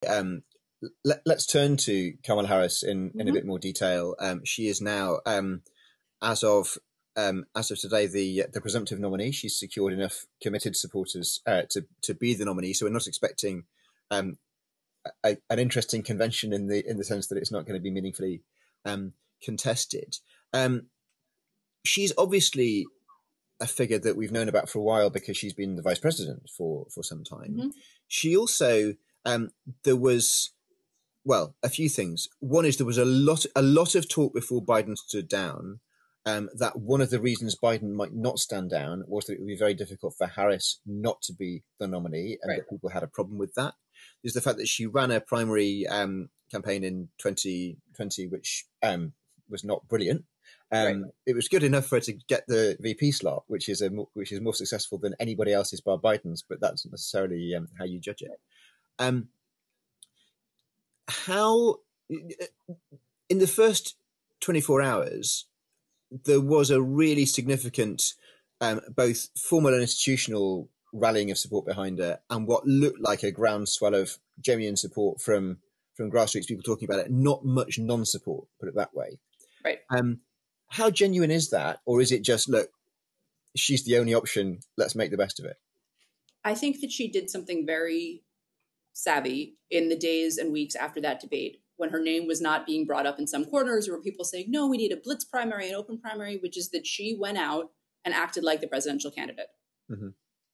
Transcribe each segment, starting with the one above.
Um, let's turn to Kamala Harris in a bit more detail. She is now, as of today, the presumptive nominee. She's secured enough committed supporters to be the nominee. So we're not expecting an interesting convention in the sense that it's not going to be meaningfully contested. She's obviously a figure that we've known about for a while because she's been the vice president for some time. She also there was, well, a few things. One is there was a lot of talk before Biden stood down that one of the reasons Biden might not stand down was that it would be very difficult for Harris not to be the nominee, and that people had a problem with that. There's the fact that she ran a primary campaign in 2020, which was not brilliant. It was good enough for her to get the VP slot, which is more successful than anybody else's bar Biden's, but that's not necessarily how you judge it. How in the first 24 hours there was a really significant both formal and institutional rallying of support behind her, and what looked like a groundswell of genuine support from grassroots people talking about it. Not much non-support, put it that way. Right. How genuine is that, or is it just, look, she's the only option, let's make the best of it? I think that she did something very savvy in the days and weeks after that debate, when her name was not being brought up in some corners, or people saying, no, we need a blitz primary, an open primary, which is that she went out and acted like the presidential candidate.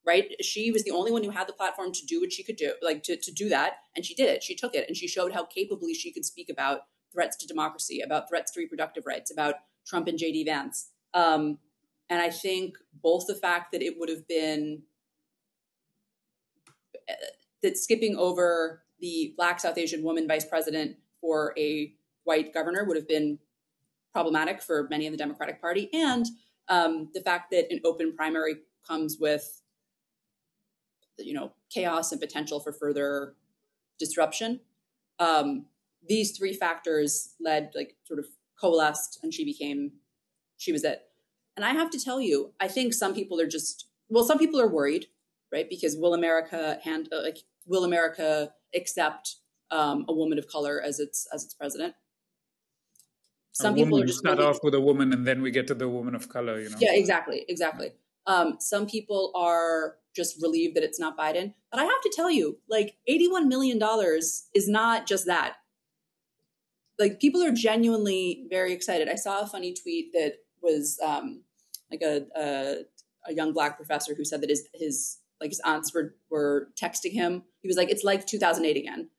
Right? She was the only one who had the platform to do what she could do, like to do that. And she did it. She took it, and she showed how capably she could speak about threats to democracy, about threats to reproductive rights, about Trump and J.D. Vance. And I think both the fact that it would have been that skipping over the Black South Asian woman vice president for a white governor would have been problematic for many in the Democratic Party. And the fact that an open primary comes with, chaos and potential for further disruption. These three factors sort of coalesced, and she was it. And I have to tell you, I think some people are worried, right? Because will America accept a woman of color as its president? Some people are just start off with a woman, and then we get to the woman of color. Yeah, exactly. Some people are just relieved that it's not Biden, but I have to tell you, $81 million is not just that. People are genuinely very excited. I saw a funny tweet that was a young Black professor who said that his aunts were texting him. He was like, it's like 2008 again.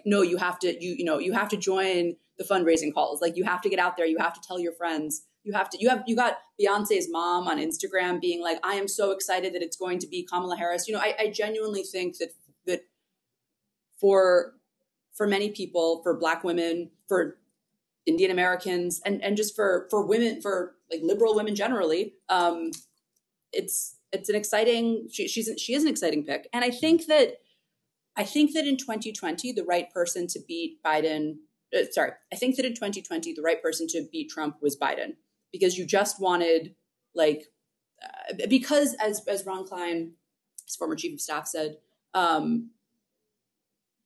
No, you have to join the fundraising calls. You have to get out there. You have to tell your friends. You got Beyonce's mom on Instagram being like, I am so excited that it's going to be Kamala Harris. I genuinely think that for many people, for Black women, for Indian Americans, and just for women, for liberal women generally, it's an exciting. She is an exciting pick, and I think that in 2020 the right person to beat Biden. I think that in 2020 the right person to beat Trump was Biden, because you just wanted because as Ron Klein, his former chief of staff, said,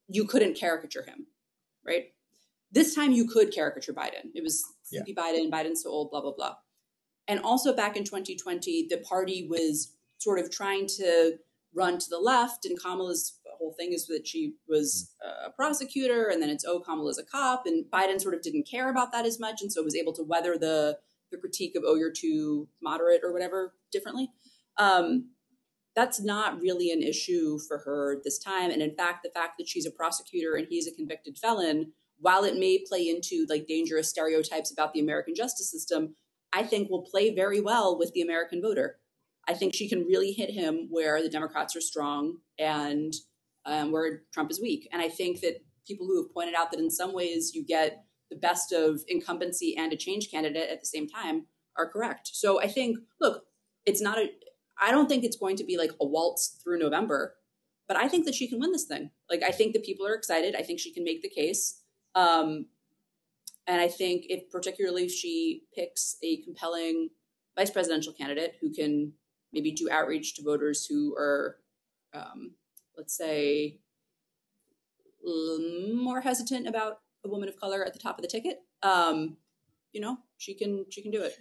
you couldn't caricature him, right? This time you could caricature Biden. It was sleepy Biden, Biden's so old, blah, blah, blah. And also back in 2020, the party was sort of trying to run to the left, and Kamala's whole thing is that she was a prosecutor, and then it's, Kamala's a cop, and Biden sort of didn't care about that as much, and so was able to weather the critique of, you're too moderate or whatever differently. That's not really an issue for her this time. And in fact, the fact that she's a prosecutor and he's a convicted felon, while it may play into dangerous stereotypes about the American justice system, I think will play very well with the American voter. I think she can really hit him where the Democrats are strong and where Trump is weak. And I think that people who have pointed out that in some ways you get the best of incumbency and a change candidate at the same time are correct. So I think, look, I don't think it's going to be a waltz through November, but I think that she can win this thing. I think that people are excited. I think she can make the case. And I think particularly if she picks a compelling vice presidential candidate who can maybe do outreach to voters who are, let's say, more hesitant about a woman of color at the top of the ticket, she can do it.